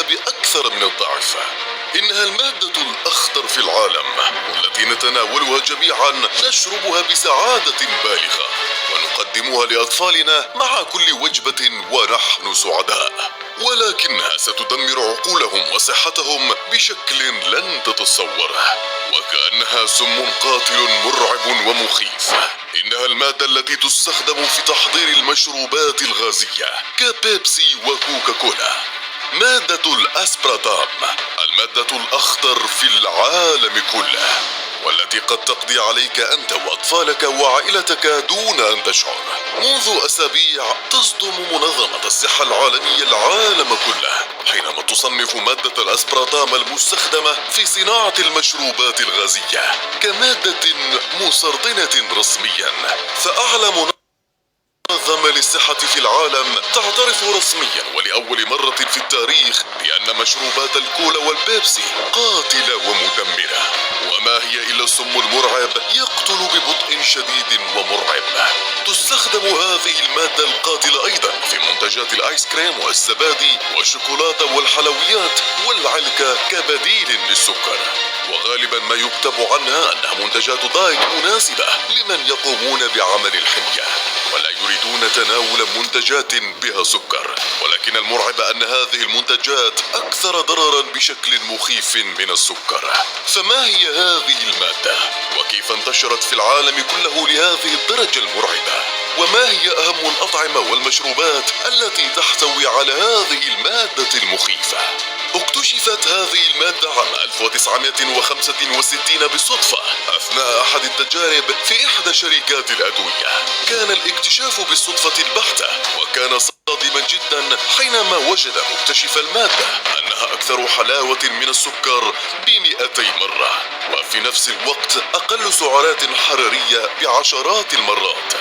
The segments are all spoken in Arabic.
بأكثر من الضعف. إنها المادة الأخطر في العالم، والتي نتناولها جميعا نشربها بسعادة بالغة ونقدمها لأطفالنا مع كل وجبة ونحن سعداء، ولكنها ستدمر عقولهم وصحتهم بشكل لن تتصوره، وكأنها سم قاتل مرعب ومخيف. إنها المادة التي تستخدم في تحضير المشروبات الغازية كبيبسي وكوكا كولا، مادة الأسبرتام، المادة الأخطر في العالم كله، والتي قد تقضي عليك أنت وأطفالك وعائلتك دون أن تشعر. منذ أسابيع تصدم منظمة الصحة العالمية العالم كله حينما تصنف مادة الأسبرتام المستخدمة في صناعة المشروبات الغازية كمادة مسرطنة رسميا. فأعلى منظمة للصحة في العالم تعترف رسميا ولأول مرة في التاريخ بأن مشروبات الكولا والبيبسي قاتلة ومدمرة، وما هي إلا السم المرعب يقتل ببطء شديد ومرعب. تستخدم هذه المادة القاتلة أيضا في منتجات الآيس كريم والزبادي والشوكولاتة والحلويات والعلكة كبديل للسكر، وغالبا ما يكتب عنها أنها منتجات دايت مناسبة لمن يقومون بعمل الحمية ولا يريدون تناول منتجات بها سكر. ولكن المرعب أن هذه المنتجات أكثر ضررا بشكل مخيف من السكر. فما هي هذه المادة؟ وكيف انتشرت في العالم كله لهذه الدرجة المرعبة؟ وما هي أهم الأطعمة والمشروبات التي تحتوي على هذه المادة المخيفة؟ اكتشفت هذه المادة عام 1965 بالصدفة أثناء أحد التجارب في إحدى شركات الأدوية. كان الاكتشاف بالصدفة البحتة، وكان صادما جدا حينما وجد مكتشف المادة أنها أكثر حلاوة من السكر ب200 مرة، وفي نفس الوقت أقل سعرات حرارية بعشرات المرات.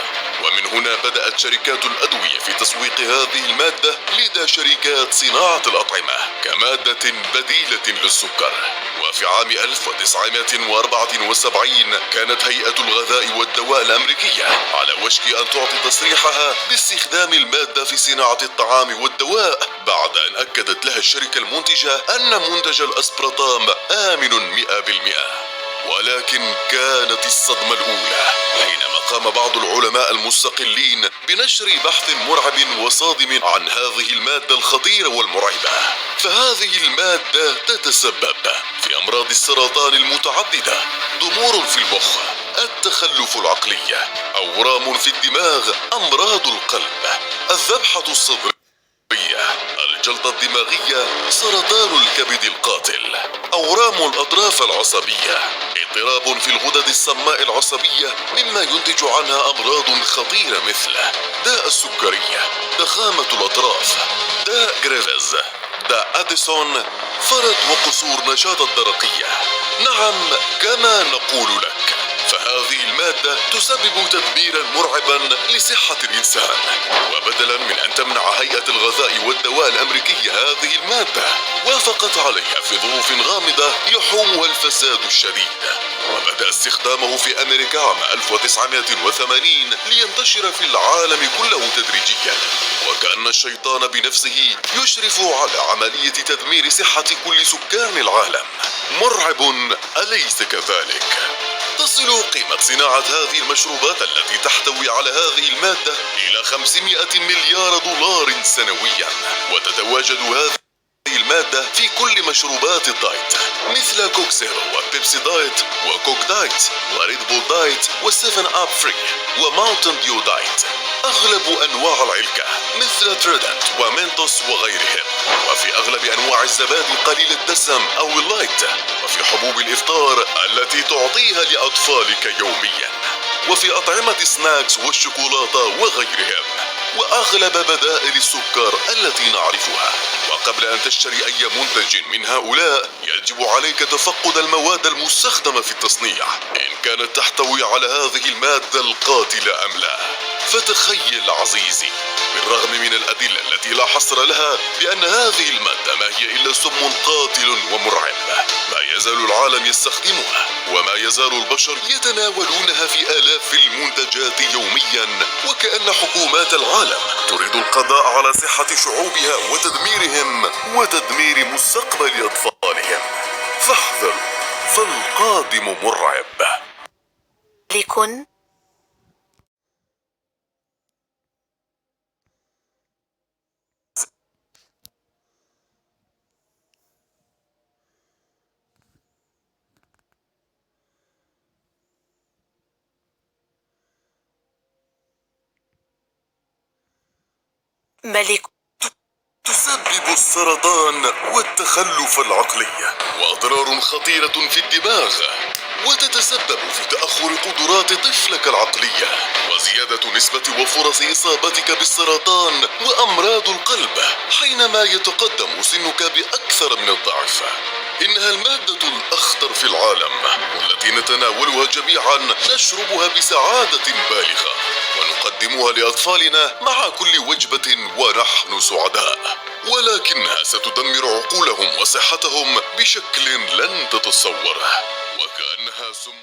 ومن هنا بدأت شركات الأدوية في تسويق هذه المادة لدى شركات صناعة الأطعمة كمادة بديلة للسكر. وفي عام 1974 كانت هيئة الغذاء والدواء الأمريكية على وشك أن تعطي تصريحها باستخدام المادة في صناعة الطعام والدواء، بعد أن أكدت لها الشركة المنتجة أن منتج الأسبرتام آمن 100%. ولكن كانت الصدمة الأولى حينما قام بعض العلماء المستقلين بنشر بحث مرعب وصادم عن هذه المادة الخطيرة والمرعبة. فهذه المادة تتسبب في أمراض السرطان المتعددة، ضمور في المخ، التخلف العقلي، أورام في الدماغ، أمراض القلب، الذبحة الصدرية، الجلطة الدماغية، سرطان الكبد القاتل، أورام الأطراف العصبية، اضطراب في الغدد الصماء العصبية مما ينتج عنها أمراض خطيرة مثل داء السكرية، ضخامة الأطراف، داء جريفز، داء أديسون، فرط وقصور نشاط الدرقية. نعم، كما نقول لك، فهذه المادة تسبب تدميرا مرعبا لصحة الإنسان. وبدلا من أن تمنع هيئة الغذاء والدواء الأمريكية هذه المادة، وافقت عليها في ظروف غامضة يحومها الفساد الشديد، وبدأ استخدامه في أمريكا عام 1980 لينتشر في العالم كله تدريجيا، وكأن الشيطان بنفسه يشرف على عملية تدمير صحة كل سكان العالم. مرعب، أليس كذلك؟ تصل قيمة صناعة هذه المشروبات التي تحتوي على هذه المادة إلى 500 مليار دولار سنويا، وتتواجد هذه المادة في كل مشروبات الدايت مثل كوك زيرو وبيبسي دايت وكوك دايت وريد بول دايت وسيفن اب فري وماونتن ديو دايت. أغلب أنواع العلكة مثل تريدنت ومنتوس وغيرهم، وفي أغلب أنواع الزبادي قليل الدسم أو اللايت، وفي حبوب الإفطار التي تعطيها لأطفالك يوميا، وفي أطعمة سناكس والشوكولاتة وغيرهم، وأغلب بدائل السكر التي نعرفها. وقبل أن تشتري أي منتج من هؤلاء يجب عليك تفقد المواد المستخدمة في التصنيع إن كانت تحتوي على هذه المادة القاتلة أم لا. فتخيل عزيزي، بالرغم من الأدلة التي لا حصر لها بأن هذه المادة ما هي إلا سم قاتل ومرعب، ما يزال العالم يستخدمها، وما يزال البشر يتناولونها في آلاف المنتجات يوميا، وكأن حكومات العالم تريد القضاء على صحة شعوبها وتدميرهم وتدمير مستقبل أطفالهم. فاحذر، فالقادم مرعب. لكن ملك تسبب السرطان والتخلف العقلي وأضرار خطيرة في الدماغ، وتتسبب في تأخر قدرات طفلك العقلية وزيادة نسبة وفرص إصابتك بالسرطان وأمراض القلب حينما يتقدم سنك بأكثر من الضعف. إنها المادة الأخطر في العالم، والتي نتناولها جميعا نشربها بسعادة بالغة ونقدمها لأطفالنا مع كل وجبة ونحن سعداء، ولكنها ستدمر عقولهم وصحتهم بشكل لن تتصوره، وكأنها سم